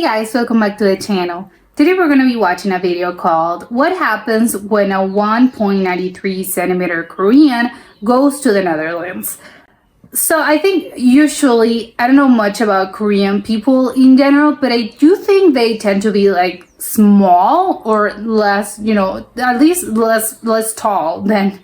Hey guys, welcome back to the channel. Today we're going to be watching a video called What Happens When a 1.93 centimeter Korean Goes to the Netherlands. So I think usually, I don't know much about Korean people in general, but I do think they tend to be like small or less, at least less tall than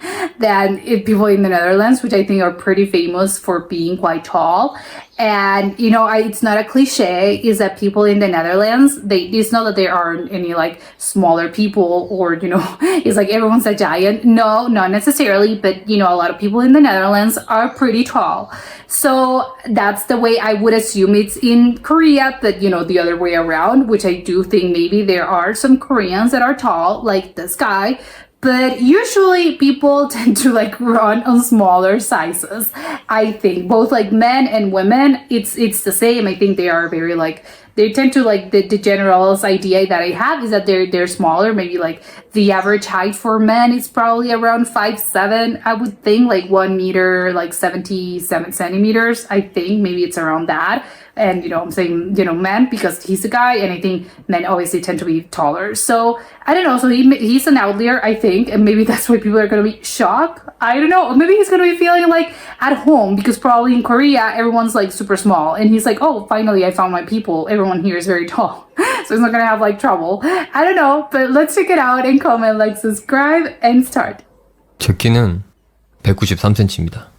people in the Netherlands, which I think are pretty famous for being quite tall. And it's not a cliche, is that people in the Netherlands, it's not that there aren't any like smaller people or it's like everyone's a giant. No, not necessarily, but a lot of people in the Netherlands are pretty tall. So that's the way I would assume it's in Korea, but the other way around, which I do think maybe there are some Koreans that are tall, like this guy. But usually people tend to like run on smaller sizes. I think both like men and women, it's the same. I think they are very like, they tend to like the general idea that I have is that they're smaller. Maybe like the average height for men is probably around 5'7", I would think, like 1 meter, like 77 centimeters. I think maybe it's around that. And I'm saying men because he's a guy, and I think men obviously tend to be taller. So I don't know. So he's an outlier, I think, and maybe that's why people are gonna be shocked. I don't know. Maybe he's gonna be feeling like at home because probably in Korea everyone's like super small, and he's like, oh, finally I found my people. Everyone here is very tall, so he's not gonna have like trouble. I don't know, but let's check it out and comment, like, subscribe, and start. 제 키는 193cm입니다.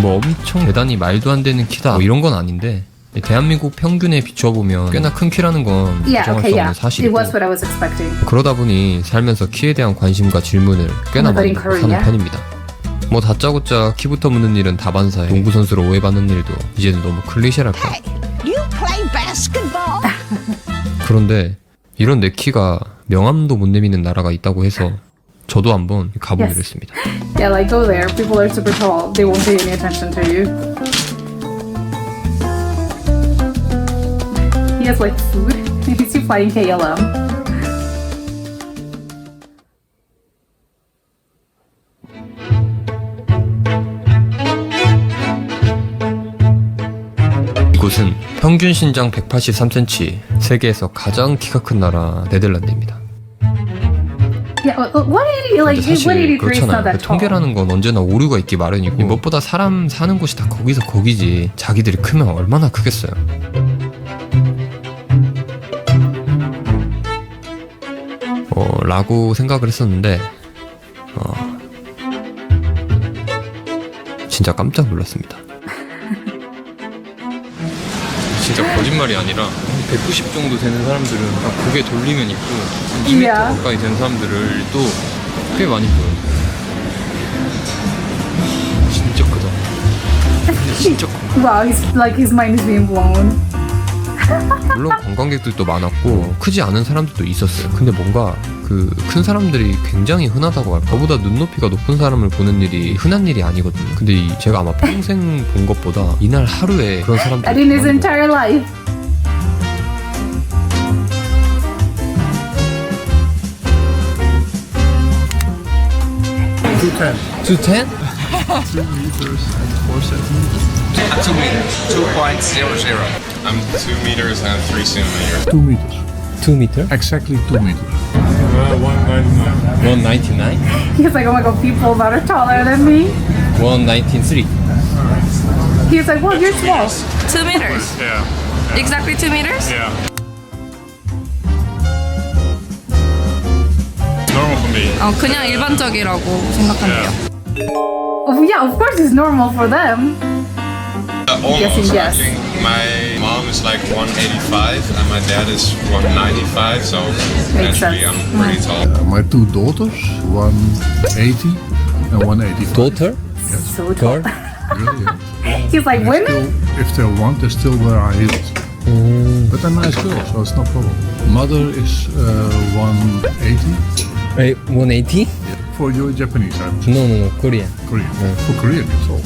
뭐 엄청 대단히 말도 안 되는 키다 뭐 이런 건 아닌데 대한민국 평균에 비춰보면 꽤나 큰 키라는 건 부정할 수 없는 사실이고 그러다 보니 살면서 키에 대한 관심과 질문을 꽤나 많이 받고 사는 편입니다. 뭐 다짜고짜 키부터 묻는 일은 다반사에 농구선수로 오해받는 일도 이제는 너무 클리셰랄까. 그런데 이런 내 키가 명함도 못 내미는 나라가 있다고 해서 저도 한번 가보기로 했습니다. Yeah, like go there. People are super tall. They won't pay any attention to you. He has like food. He's flying KLM. 이곳은 평균 신장 183cm, 세계에서 가장 키가 큰 나라 네덜란드입니다. Yeah, 180, like 183 is not that tall. 통계라는 건 언제나 오류가 있기 마련이고 무엇보다 사람 사는 곳이 다 거기서 거기지 자기들이 크면 얼마나 크겠어요. 라고 생각을 했었는데 진짜 깜짝 놀랐습니다. 진짜 거짓말이 아니라 190 정도 되는 사람들은 고개 돌리면 있고 2m 가까이 되는 사람들을 또 꽤 많이 보여요. 진짜 크다. 진짜 크다. Wow, his mind is being blown. 물론 관광객들도 많았고 크지 않은 사람들도 있었어요. 근데 뭔가 그 큰 사람들이 굉장히 흔하다고 할까. 저보다 눈높이가 높은 사람을 보는 일이 흔한 일이 아니거든요. 근데 제가 아마 평생 본 것보다 이날 하루에 그런 사람들이 in his entire life. To 10? 2 meters and 4 centimeters. 2 meters, 2.00. I'm 2 meters and 3 centimeters. 2 meters. 2 meter? Exactly 2 meters. 199. 199? He's like, oh my god, people that are taller than me. 193. He's like, well, you're small. 2 meters. Yeah. Exactly 2 meters? Yeah. Normal for me. 그냥 일반적이라고 생각한대요. Oh, yeah, of course it's normal for them. Almost. Yes. I think my mom is like 185 and my dad is 195, so naturally I'm pretty tall. My 2 daughters, 180 and 185. Daughter? So tall. Girl? Really, yeah. He's like, They women? still, if they want, they still wear high heels. But they're nice girls, so it's no problem. Mother is 180. Wait, 180? For you Japanese, I'm No, Korean. Korean. For Korean, it's all.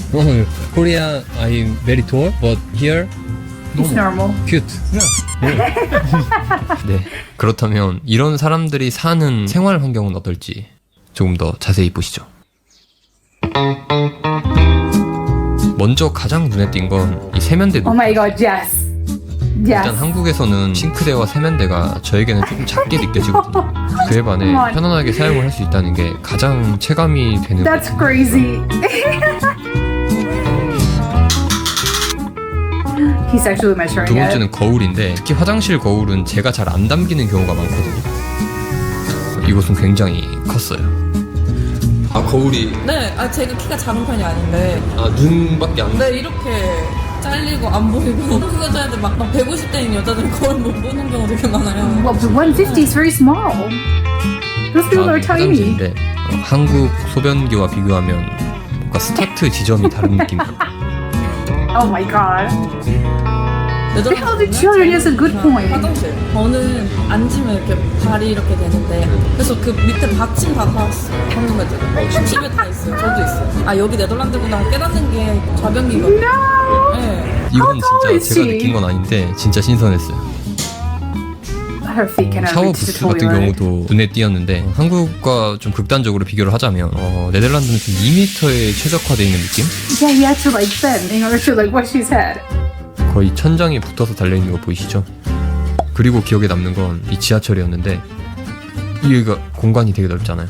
Korea, I'm very tall, but here, It's normal. cute. Yeah. 네, 그렇다면 이런 사람들이 사는 생활 환경은 어떨지 조금 더 자세히 보시죠. 먼저 가장 눈에 띈 건 이 세면대. Oh my god, yes. 일단 한국에서는 싱크대와 세면대가 저에게는 조금 작게 느껴지거든요. 그에 반해 Come on. 편안하게 사용을 할 수 있다는 게 가장 체감이 되는 That's 거죠. crazy. He's actually measuring 두 it. 번째는 거울인데 특히 화장실 거울은 제가 잘 안 담기는 경우가 많거든요. 이곳은 굉장히 컸어요. 아 거울이 네, 제가 키가 작은 편이 아닌데 눈밖에 안 네, 이렇게 잘리고 안 보이고 그거 줘야 돼. 막 150대인 여자들은 거울 못 보는 경우 되게 많아요. Well, 150 is very small. Those people are tiny. 화장실인데 한국 소변기와 비교하면 뭔가 스타트 지점이 다른 느낌이에요. Oh my god. 네덜란드 How the children is a good point. 화장실. 저는 앉으면 이렇게 발이 이렇게 되는데 그래서 그 밑에 받침 다 사왔어요. 한국 애들. 집에 다 있어요. 저도 있어요. 아 여기 네덜란드구나 깨닫는 게 좌변기거든요. No. 네. 이건 tall is 진짜 제가 she? 느낀 건 아닌데 진짜 신선했어요. Her feet cannot 샤워 reach the 부스 같은 toilet. 경우도 눈에 띄었는데 한국과 좀 극단적으로 비교를 하자면 네덜란드는 좀 2m에 최적화되어 있는 느낌? Yeah, he had to like bend in order to like wash his head. 거의 천장에 붙어서 달려있는 거 보이시죠? 그리고 기억에 남는 건 이 지하철이었는데 여기가 공간이 되게 넓잖아요.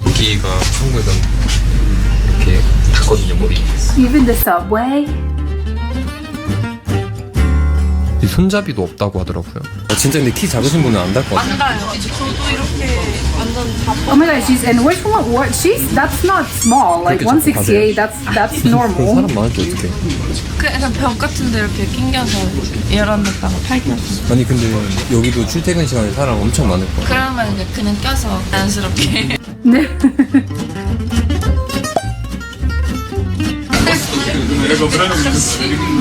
여기가 한국에선 이렇게 닿거든요, 머리. Even the subway. 손잡이도 없다고 하더라고요. 진짜 근데 키 작으신 분은 안 닿을 것 같아요. 맞아요. 저도 이렇게 완전 다 Oh my god, she's and which one? What? That's not small. Like 그렇게 168. That's 그럼 normal. 사람 많을 때 어떡해. 그 약간 벽 같은데 이렇게 낑겨서 열어놨다가 팔겨서 아니 근데 여기도 출퇴근 시간에 사람 엄청 많을 거야. 그러면 이제 그냥 껴서 자연스럽게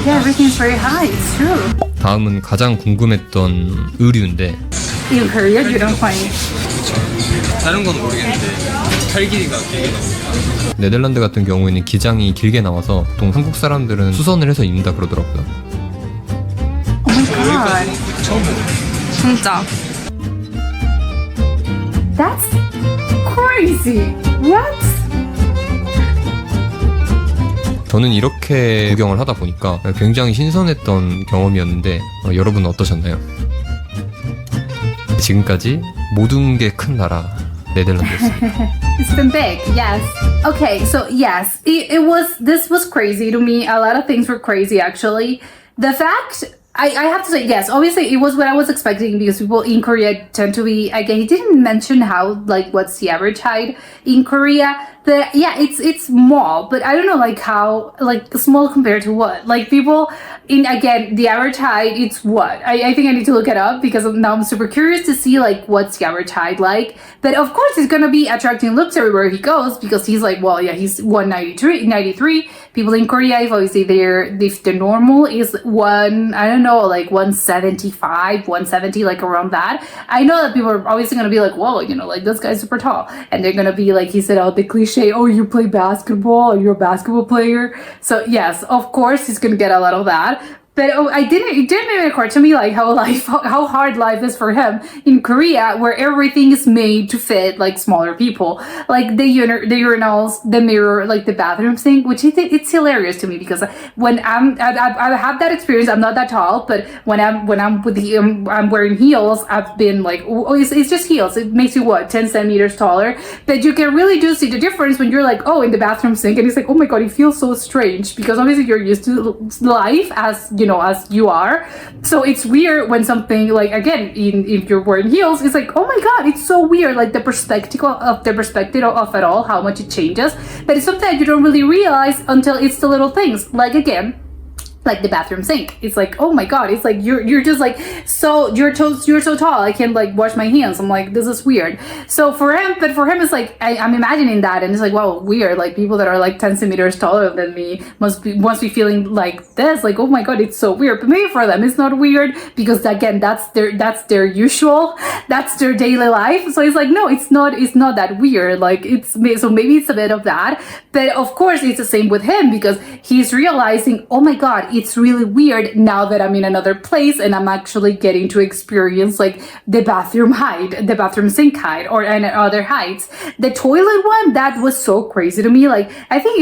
Yeah, everything's very high. It's true. 다음은 가장 궁금했던 의류인데 In Korea, you don't find. 다른 건 모르겠는데 팔 길이가 길게 나옵니다. 네덜란드 같은 경우에는 기장이 길게 나와서 보통 한국 사람들은 수선을 해서 입는다 그러더라고요. Oh my god, 진짜 that's crazy. What? 저는 이렇게 구경을 하다 보니까 굉장히 신선했던 경험이었는데 여러분은 어떠셨나요? 지금까지 모든 게 큰 나라 네덜란드였습니다. It's been big, yes. Okay, so yes, this was crazy to me. A lot of things were crazy actually. The fact, I have to say, yes, obviously it was what I was expecting because people in Korea tend to be, again, he didn't mention how, like, what's the average height in Korea. But yeah, it's small, but I don't know, like, how, like, small compared to what? Like, people, again, the average height, it's what? I think I need to look it up because now I'm super curious to see, like, what's the average height like. But of course, he's gonna be attracting looks everywhere he goes because he's like, well, yeah, he's 193. People in Korea, if obviously if the normal is I don't know, like 175, 170, like around that. I know that people are obviously gonna be like, whoa, you know, like this guy's super tall. And they're gonna be like, he said, the cliche, oh, you play basketball, you're a basketball player. So yes, of course, he's gonna get a lot of that. But it didn't even occur to me like how hard life is for him in Korea, where everything is made to fit like smaller people, like the urinals, the mirror, like the bathroom sink, which it's hilarious to me because when I have that experience, I'm not that tall, but when I'm I'm wearing heels, I've been like, oh, it's just heels. It makes you 10 centimeters taller, but you can really do see the difference when you're like, oh, in the bathroom sink, and it's like, oh my god, it feels so strange because obviously you're used to life as as you are, so it's weird when something like, again, if you're wearing heels, it's like, oh my god, it's so weird, like the perspective of it all, how much it changes. But it's something that you don't really realize until it's the little things, like, again, like the bathroom sink. It's like, oh my god, it's like you're just like, so you're so tall, I can't like wash my hands. I'm like, this is weird. So for him it's like, I'm imagining that, and it's like, wow, weird, like people that are like 10 centimeters taller than me must be feeling like this, like, oh my god, it's so weird. But maybe for them it's not weird because, again, that's their usual, that's their daily life. So it's like, no, it's not that weird, like, so maybe it's a bit of that. But of course it's the same with him because he's realizing, oh my god, it's really weird now that I'm in another place and I'm actually getting to experience like the bathroom height, the bathroom sink height, or and other heights. The toilet one, that was so crazy to me. Like, I think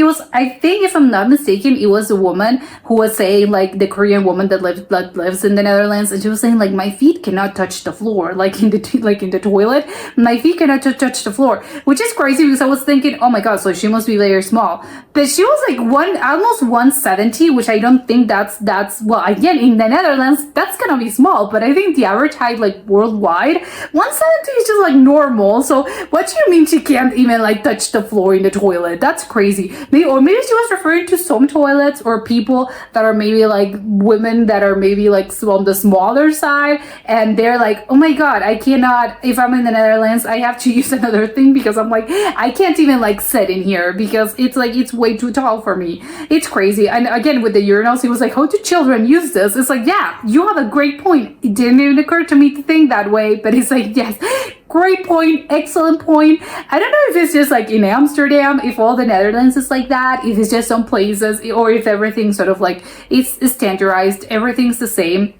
if I'm not mistaken, it was a woman who was saying, like, the Korean woman that lives in the Netherlands, and she was saying, like, my feet cannot touch the floor, like in the toilet, my feet cannot touch the floor, which is crazy because I was thinking, oh my god, so she must be very small. But she was like almost 170, which I don't think that's well, again, in the Netherlands, that's gonna be small, but I think the average height, like, worldwide, 170 is just like normal. So what do you mean she can't even like touch the floor in the toilet? That's crazy. Maybe she was referring to some toilets or people that are maybe like women that are maybe like on the smaller side, and they're like, oh my god, I cannot, if I'm in the Netherlands, I have to use another thing because I'm like, I can't even like sit in here because it's like, it's way too tall for me. It's crazy. And again, with the urinals, he was like, how do children use this? It's like, yeah, you have a great point. It didn't even occur to me to think that way, but it's like, yes, great point, excellent point. I don't know if it's just like in Amsterdam, if all the Netherlands is like that, if it's just some places, or if everything sort of like it's standardized, everything's the same.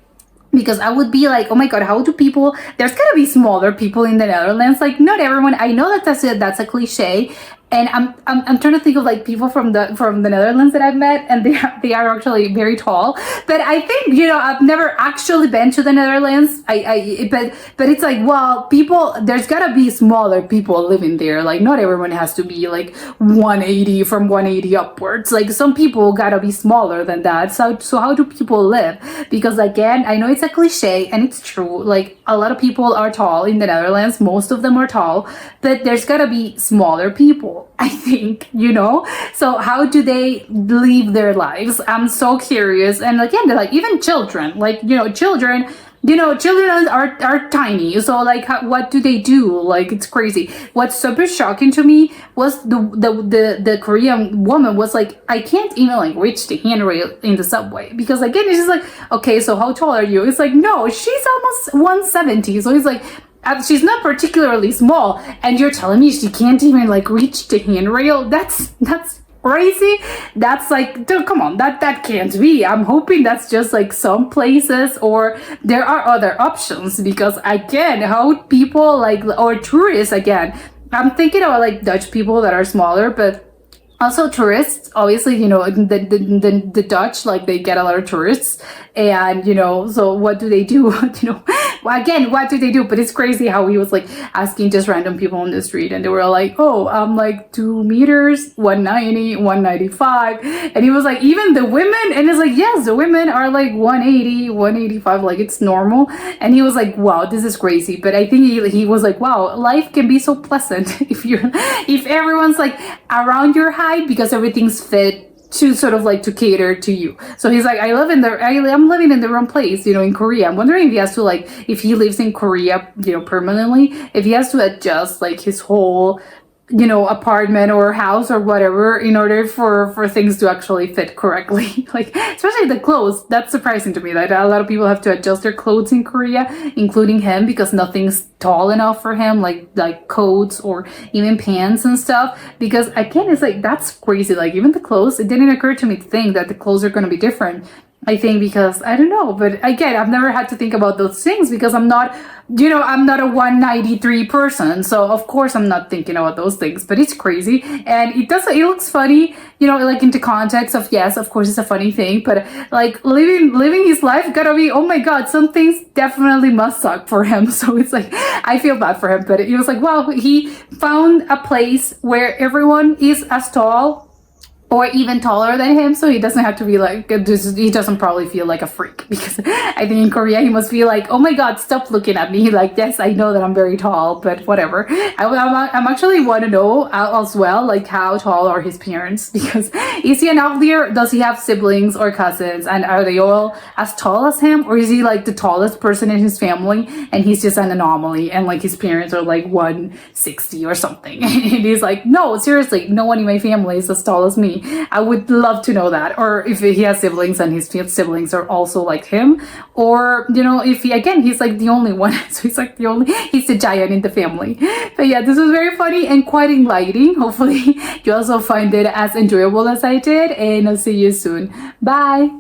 Because I would be like, oh my god, how do people, there's gotta be smaller people in the Netherlands. Like, not everyone, I know that that's a cliche, and I'm trying to think of like people from the Netherlands that I've met, and they are actually very tall. But I think, you know, I've never actually been to the Netherlands. But it's like, well, people, there's gotta be smaller people living there. Like, not everyone has to be like 180, from 180 upwards. Like, some people gotta be smaller than that. So how do people live? Because again, I know it's a cliche and it's true. Like, a lot of people are tall in the Netherlands. Most of them are tall, but there's gotta be smaller people, I think, you know? So how do they live their lives? I'm so curious. And again, they're like, even children, like, you know, children are tiny. So like, what do they do? Like, it's crazy. What's super shocking to me was the Korean woman was like, I can't even like reach the handrail in the subway, because again, it's just like, okay, so how tall are you? It's like, no, she's almost 170. So it's like, she's not particularly small, and you're telling me she can't even like reach the handrail? That's crazy. That's like, dude, come on, that can't be. I'm hoping that's just like some places, or there are other options, because again, how people like, or tourists, again, I'm thinking about like Dutch people that are smaller, but also tourists, obviously, you know, the Dutch, like, they get a lot of tourists, and, you know, so what do they do? You know, well, again, what do they do? But it's crazy how he was like asking just random people on the street, and they were like, oh, I'm like 2 meters, 190, 195, and he was like, even the women, and it's like, yes, the women are like 180, 185, like, it's normal. And he was like, wow, this is crazy. But I think he was like, wow, life can be so pleasant if everyone's like around your height, because everything's fit to sort of like to cater to you. So he's like, I'm living in the wrong place, you know, in Korea. I'm wondering if he has to like, if he lives in Korea, you know, permanently, if he has to adjust like his whole, you know, apartment or house or whatever in order for things to actually fit correctly. Like, especially the clothes. That's surprising to me that a lot of people have to adjust their clothes in Korea, including him, because nothing's tall enough for him, like coats or even pants and stuff. Because again, it's like, that's crazy. Like, even the clothes, it didn't occur to me to think that the clothes are going to be different. I think because, I don't know, but again, I've never had to think about those things because I'm not, you know, I'm not a 193 person. So of course I'm not thinking about those things, but it's crazy. And it looks funny, you know, like into context of, yes, of course it's a funny thing, but like living his life gotta be, oh my God, some things definitely must suck for him. So it's like, I feel bad for him, but it was like, wow, he found a place where everyone is as tall or even taller than him, so he doesn't have to be like, he doesn't probably feel like a freak, because I think in Korea he must be like, oh my God, stop looking at me. Like, yes, I know that I'm very tall, but whatever. I'm actually want to know as well, like, how tall are his parents, because is he an outlier? Does he have siblings or cousins, and are they all as tall as him, or is he like the tallest person in his family and he's just an anomaly, and like his parents are like 160 or something? And he's like, no, seriously, no one in my family is as tall as me. I would love to know that. Or if he has siblings and his siblings are also like him, or, you know, if he's like the only one, so he's like he's the giant in the family. But yeah, this was very funny and quite enlightening. Hopefully you also find it as enjoyable as I did, and I'll see you soon. Bye.